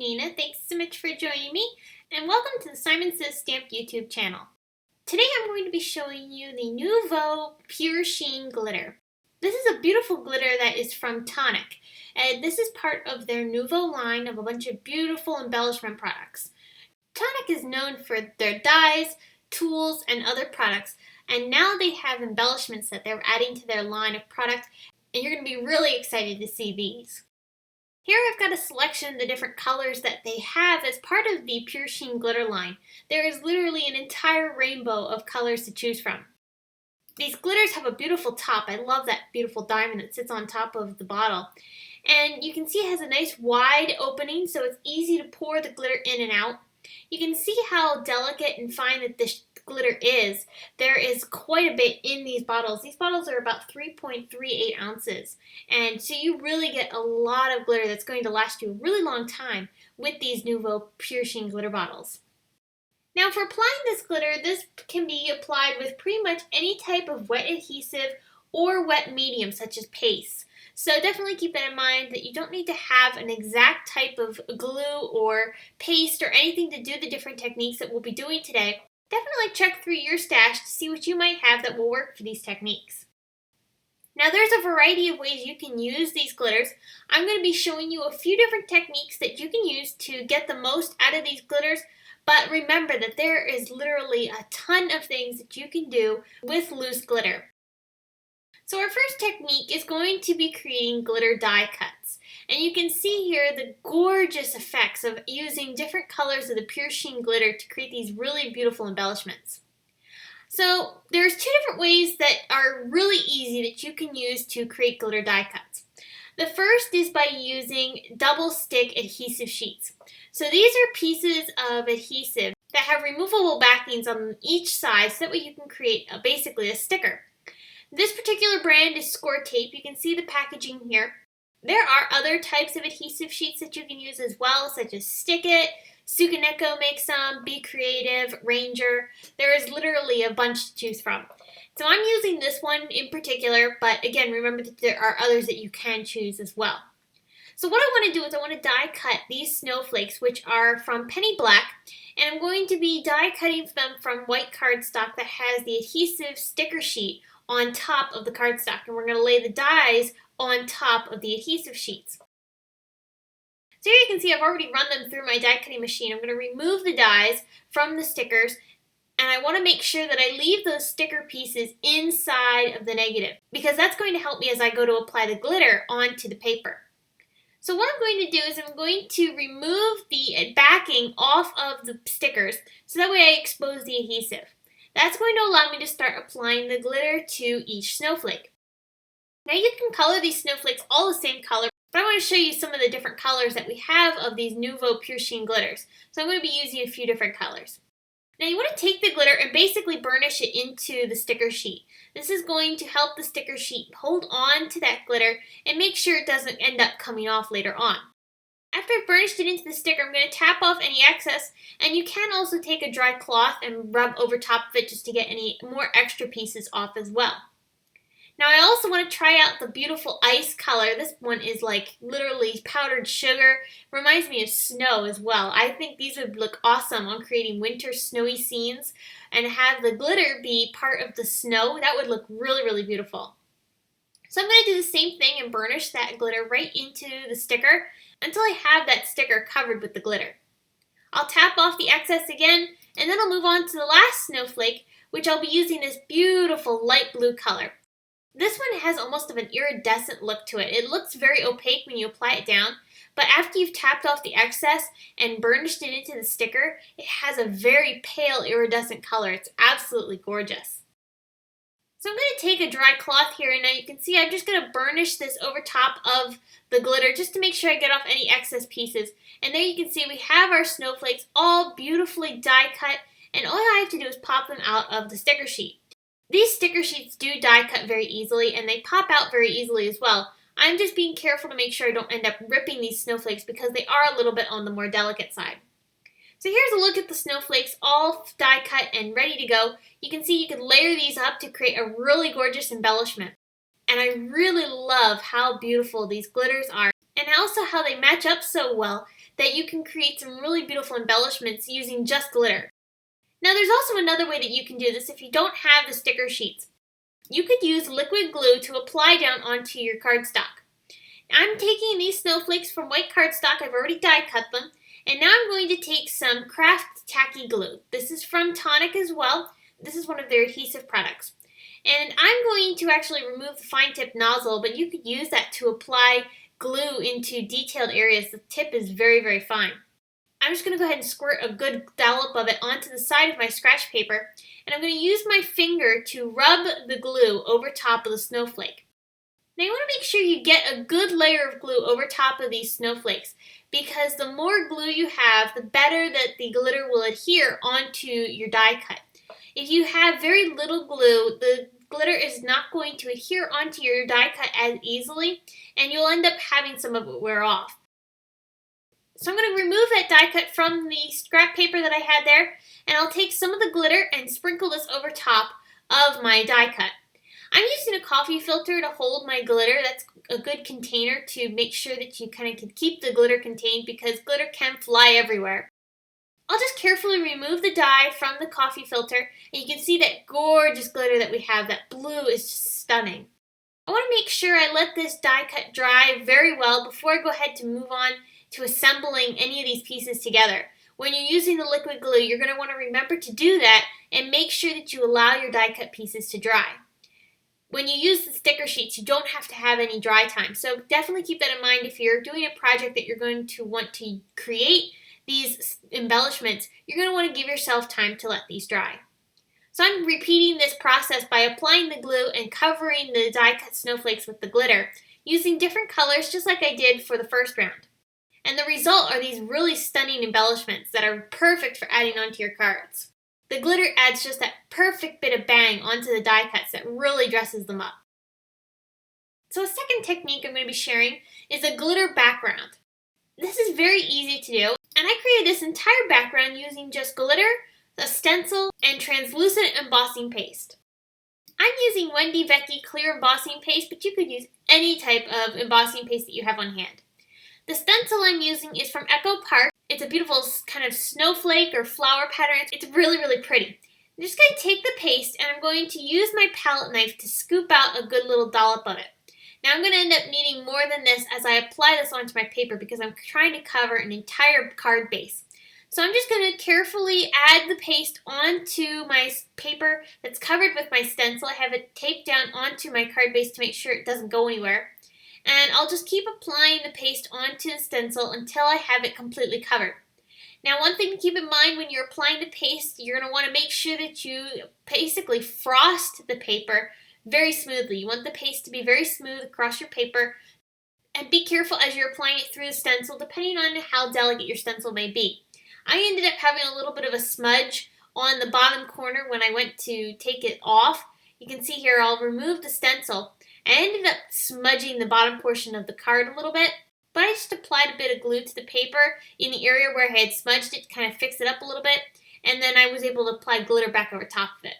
Nina. Thanks so much for joining me, and welcome to the Simon Says Stamp YouTube channel. Today I'm going to be showing you the Nuvo Pure Sheen Glitter. This is a beautiful glitter that is from Tonic, and this is part of their Nuvo line of a bunch of beautiful embellishment products. Tonic is known for their dyes, tools, and other products, and now they have embellishments that they're adding to their line of product, and you're going to be really excited to see these. Here I've got a selection of the different colors that they have as part of the Pure Sheen Glitter line. There is literally an entire rainbow of colors to choose from. These glitters have a beautiful top. I love that beautiful diamond that sits on top of the bottle. And you can see it has a nice wide opening, so it's easy to pour the glitter in and out. You can see how delicate and fine that this glitter is. There is quite a bit in these bottles. These bottles are about 3.38 ounces, and so you really get a lot of glitter that's going to last you a really long time with these Nuvo Pure Sheen glitter bottles. Now for applying this glitter, this can be applied with pretty much any type of wet adhesive or wet medium such as paste. So definitely keep that in mind that you don't need to have an exact type of glue or paste or anything to do the different techniques that we'll be doing today. Definitely check through your stash to see what you might have that will work for these techniques. Now there's a variety of ways you can use these glitters. I'm going to be showing you a few different techniques that you can use to get the most out of these glitters, but remember that there is literally a ton of things that you can do with loose glitter. So our first technique is going to be creating glitter die cuts. And you can see here the gorgeous effects of using different colors of the Pure Sheen glitter to create these really beautiful embellishments. So there's two different ways that are really easy that you can use to create glitter die cuts. The first is by using double stick adhesive sheets. So these are pieces of adhesive that have removable backings on each side so that way you can create basically a sticker. This particular brand is Score Tape. You can see the packaging here. There are other types of adhesive sheets that you can use as well, such as Stick It, Sukaneko makes some, Be Creative, Ranger. There is literally a bunch to choose from. So I'm using this one in particular, but again, remember that there are others that you can choose as well. So what I want to do is I want to die cut these snowflakes, which are from Penny Black, and I'm going to be die cutting them from white cardstock that has the adhesive sticker sheet on top of the cardstock, and we're going to lay the dies on top of the adhesive sheets. So here you can see I've already run them through my die cutting machine. I'm going to remove the dies from the stickers, and I want to make sure that I leave those sticker pieces inside of the negative because that's going to help me as I go to apply the glitter onto the paper. So what I'm going to do is I'm going to remove the backing off of the stickers so that way I expose the adhesive. That's going to allow me to start applying the glitter to each snowflake. Now you can color these snowflakes all the same color, but I want to show you some of the different colors that we have of these Nuvo Pure Sheen glitters. So I'm going to be using a few different colors. Now you want to take the glitter and basically burnish it into the sticker sheet. This is going to help the sticker sheet hold on to that glitter and make sure it doesn't end up coming off later on. After I've burnished it into the sticker, I'm going to tap off any excess, and you can also take a dry cloth and rub over top of it just to get any more extra pieces off as well. Now I also want to try out the beautiful ice color. This one is like literally powdered sugar. Reminds me of snow as well. I think these would look awesome on creating winter snowy scenes and have the glitter be part of the snow. That would look really, really beautiful. So I'm going to do the same thing and burnish that glitter right into the sticker until I have that sticker covered with the glitter. I'll tap off the excess again, and then I'll move on to the last snowflake, which I'll be using this beautiful light blue color. This one has almost of an iridescent look to it. It looks very opaque when you apply it down, but after you've tapped off the excess and burnished it into the sticker, it has a very pale iridescent color. It's absolutely gorgeous. So I'm going to take a dry cloth here, and now you can see I'm just going to burnish this over top of the glitter just to make sure I get off any excess pieces. And there you can see we have our snowflakes all beautifully die cut, and all I have to do is pop them out of the sticker sheet. These sticker sheets do die cut very easily, and they pop out very easily as well. I'm just being careful to make sure I don't end up ripping these snowflakes because they are a little bit on the more delicate side. So here's a look at the snowflakes all die cut and ready to go. You can see you could layer these up to create a really gorgeous embellishment. And I really love how beautiful these glitters are and also how they match up so well that you can create some really beautiful embellishments using just glitter. Now there's also another way that you can do this if you don't have the sticker sheets. You could use liquid glue to apply down onto your cardstock. I'm taking these snowflakes from white cardstock, I've already die cut them, and now I'm going to take some craft tacky glue. This is from Tonic as well. This is one of their adhesive products. And I'm going to actually remove the fine tip nozzle, but you could use that to apply glue into detailed areas. The tip is very, very fine. I'm just going to go ahead and squirt a good dollop of it onto the side of my scratch paper, and I'm going to use my finger to rub the glue over top of the snowflake. Now you want to make sure you get a good layer of glue over top of these snowflakes, because the more glue you have, the better that the glitter will adhere onto your die cut. If you have very little glue, the glitter is not going to adhere onto your die cut as easily, and you'll end up having some of it wear off. So I'm going to remove that die cut from the scrap paper that I had there, and I'll take some of the glitter and sprinkle this over top of my die cut. I'm using a coffee filter to hold my glitter. That's a good container to make sure that you kind of can keep the glitter contained, because glitter can fly everywhere. I'll just carefully remove the dye from the coffee filter, and you can see that gorgeous glitter that we have. That blue is just stunning. I want to make sure I let this die cut dry very well before I go ahead to move on to assembling any of these pieces together. When you're using the liquid glue, you're going to want to remember to do that and make sure that you allow your die cut pieces to dry. When you use the sticker sheets, you don't have to have any dry time, so definitely keep that in mind if you're doing a project that you're going to want to create these embellishments. You're going to want to give yourself time to let these dry. So I'm repeating this process by applying the glue and covering the die cut snowflakes with the glitter, using different colors just like I did for the first round. And the result are these really stunning embellishments that are perfect for adding onto your cards. The glitter adds just that perfect bit of bang onto the die cuts that really dresses them up. So a second technique I'm going to be sharing is a glitter background. This is very easy to do, and I created this entire background using just glitter, a stencil, and translucent embossing paste. I'm using Wendy Vecchi clear embossing paste, but you could use any type of embossing paste that you have on hand. The stencil I'm using is from Echo Park. It's a beautiful kind of snowflake or flower pattern. It's really, really pretty. I'm just going to take the paste and I'm going to use my palette knife to scoop out a good little dollop of it. Now I'm going to end up needing more than this as I apply this onto my paper, because I'm trying to cover an entire card base. So I'm just going to carefully add the paste onto my paper that's covered with my stencil. I have it taped down onto my card base to make sure it doesn't go anywhere. And I'll just keep applying the paste onto the stencil until I have it completely covered. Now, one thing to keep in mind when you're applying the paste, you're going to want to make sure that you basically frost the paper very smoothly. You want the paste to be very smooth across your paper, and be careful as you're applying it through the stencil, depending on how delicate your stencil may be. I ended up having a little bit of a smudge on the bottom corner when I went to take it off. You can see here I'll remove the stencil. I ended up smudging the bottom portion of the card a little bit, but I just applied a bit of glue to the paper in the area where I had smudged it to kind of fix it up a little bit, and then I was able to apply glitter back over top of it.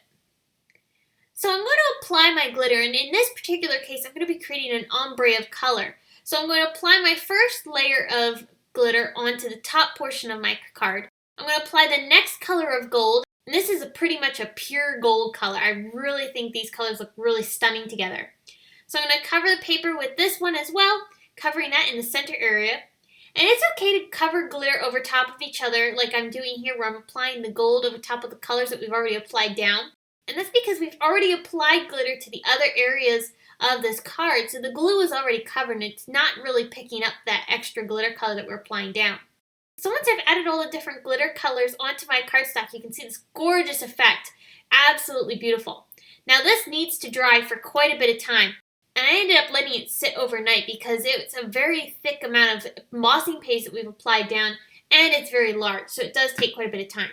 So I'm going to apply my glitter, and in this particular case I'm going to be creating an ombre of color. So I'm going to apply my first layer of glitter onto the top portion of my card. I'm going to apply the next color of gold, and this is pretty much a pure gold color. I really think these colors look really stunning together. So I'm going to cover the paper with this one as well, covering that in the center area. And it's okay to cover glitter over top of each other like I'm doing here, where I'm applying the gold over top of the colors that we've already applied down. And that's because we've already applied glitter to the other areas of this card, so the glue is already covered and it's not really picking up that extra glitter color that we're applying down. So once I've added all the different glitter colors onto my cardstock, you can see this gorgeous effect. Absolutely beautiful. Now this needs to dry for quite a bit of time. And I ended up letting it sit overnight because it's a very thick amount of embossing paste that we've applied down, and it's very large, so it does take quite a bit of time.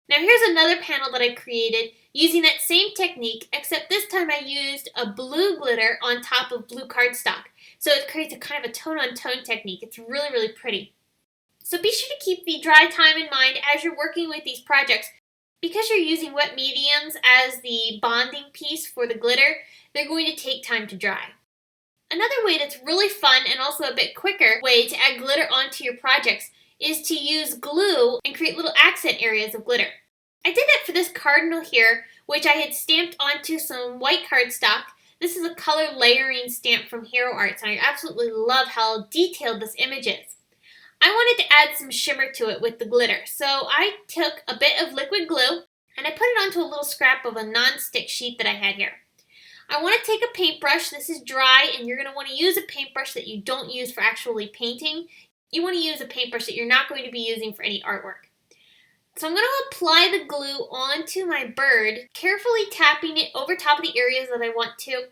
Now here's another panel that I created using that same technique, except this time I used a blue glitter on top of blue cardstock. So it creates a kind of a tone-on-tone technique. It's really, really pretty. So be sure to keep the dry time in mind as you're working with these projects. Because you're using wet mediums as the bonding piece for the glitter, they're going to take time to dry. Another way that's really fun and also a bit quicker way to add glitter onto your projects is to use glue and create little accent areas of glitter. I did that for this cardinal here, which I had stamped onto some white cardstock. This is a color layering stamp from Hero Arts, and I absolutely love how detailed this image is. I wanted to add some shimmer to it with the glitter, so I took a bit of liquid glue and I put it onto a little scrap of a non-stick sheet that I had here. I want to take a paintbrush. This is dry, and you're going to want to use a paintbrush that you don't use for actually painting. You want to use a paintbrush that you're not going to be using for any artwork. So I'm going to apply the glue onto my bird, carefully tapping it over top of the areas that I want to,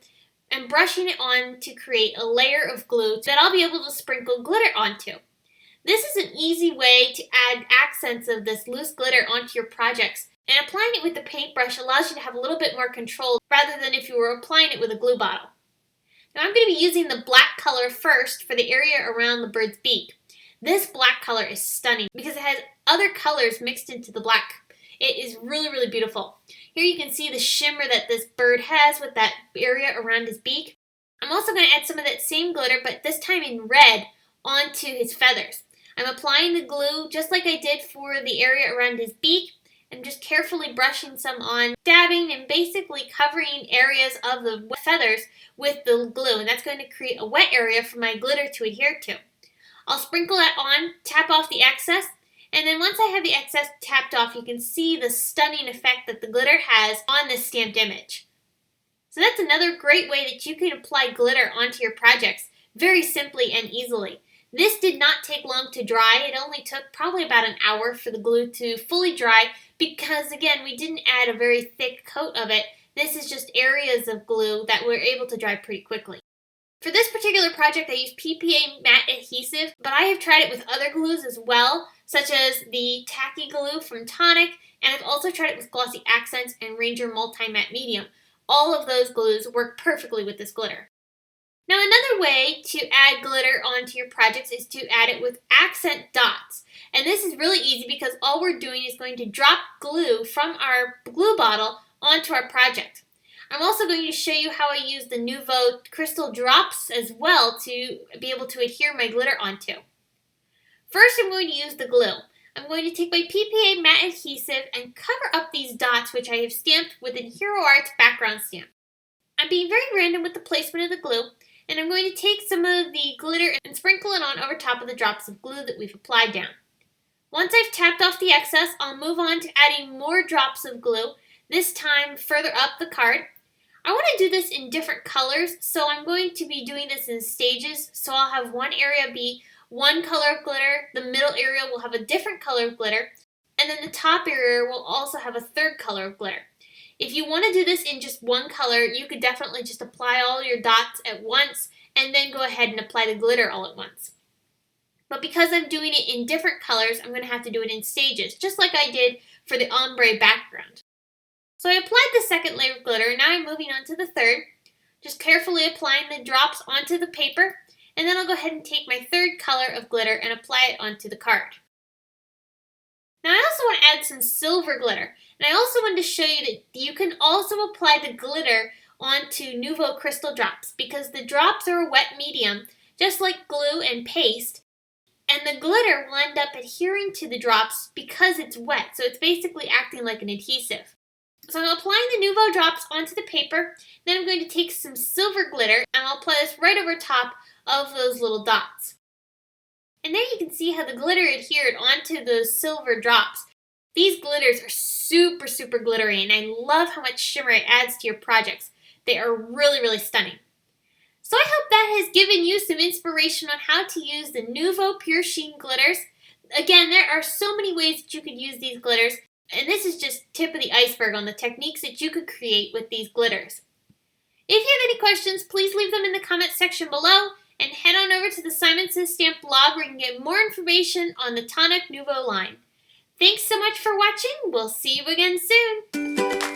and brushing it on to create a layer of glue that I'll be able to sprinkle glitter onto. This is an easy way to add accents of this loose glitter onto your projects, and applying it with the paintbrush allows you to have a little bit more control rather than if you were applying it with a glue bottle. Now I'm going to be using the black color first for the area around the bird's beak. This black color is stunning because it has other colors mixed into the black. It is really, really beautiful. Here you can see the shimmer that this bird has with that area around his beak. I'm also going to add some of that same glitter, but this time in red, onto his feathers. I'm applying the glue just like I did for the area around his beak, and just carefully brushing some on, dabbing and basically covering areas of the feathers with the glue, and that's going to create a wet area for my glitter to adhere to. I'll sprinkle that on, tap off the excess, and then once I have the excess tapped off, you can see the stunning effect that the glitter has on this stamped image. So that's another great way that you can apply glitter onto your projects very simply and easily. This did not take long to dry. It only took probably about an hour for the glue to fully dry because, again, we didn't add a very thick coat of it. This is just areas of glue that were able to dry pretty quickly. For this particular project, I used PPA matte adhesive, but I have tried it with other glues as well, such as the tacky glue from Tonic, and I've also tried it with Glossy Accents and Ranger Multi-Matte Medium. All of those glues work perfectly with this glitter. Now, another way to add glitter onto your projects is to add it with accent dots. And this is really easy because all we're doing is going to drop glue from our glue bottle onto our project. I'm also going to show you how I use the Nuvo crystal drops as well to be able to adhere my glitter onto. First, I'm going to use the glue. I'm going to take my PPA matte adhesive and cover up these dots, which I have stamped with a Hero Arts background stamp. I'm being very random with the placement of the glue, and I'm going to take some of the glitter and sprinkle it on over top of the drops of glue that we've applied down. Once I've tapped off the excess, I'll move on to adding more drops of glue, this time further up the card. I want to do this in different colors, so I'm going to be doing this in stages. So I'll have one area be one color of glitter, the middle area will have a different color of glitter, and then the top area will also have a third color of glitter. If you want to do this in just one color, you could definitely just apply all your dots at once and then go ahead and apply the glitter all at once. But because I'm doing it in different colors, I'm going to have to do it in stages, just like I did for the ombre background. So I applied the second layer of glitter, and now I'm moving on to the third, just carefully applying the drops onto the paper, and then I'll go ahead and take my third color of glitter and apply it onto the card. Now I also want to add some silver glitter, and I also wanted to show you that you can also apply the glitter onto Nuvo crystal drops, because the drops are a wet medium, just like glue and paste, and the glitter will end up adhering to the drops because it's wet, so it's basically acting like an adhesive. So I'm applying the Nuvo drops onto the paper, then I'm going to take some silver glitter and I'll apply this right over top of those little dots. And there you can see how the glitter adhered onto those silver drops. These glitters are super, super glittery, and I love how much shimmer it adds to your projects. They are really, really stunning. So I hope that has given you some inspiration on how to use the Nuvo Pure Sheen glitters. Again, there are so many ways that you could use these glitters, and this is just tip of the iceberg on the techniques that you could create with these glitters. If you have any questions, please leave them in the comment section below, and head on over to the Simon Says Stamp blog where you can get more information on the Tonic Nuvo line. Thanks so much for watching. We'll see you again soon.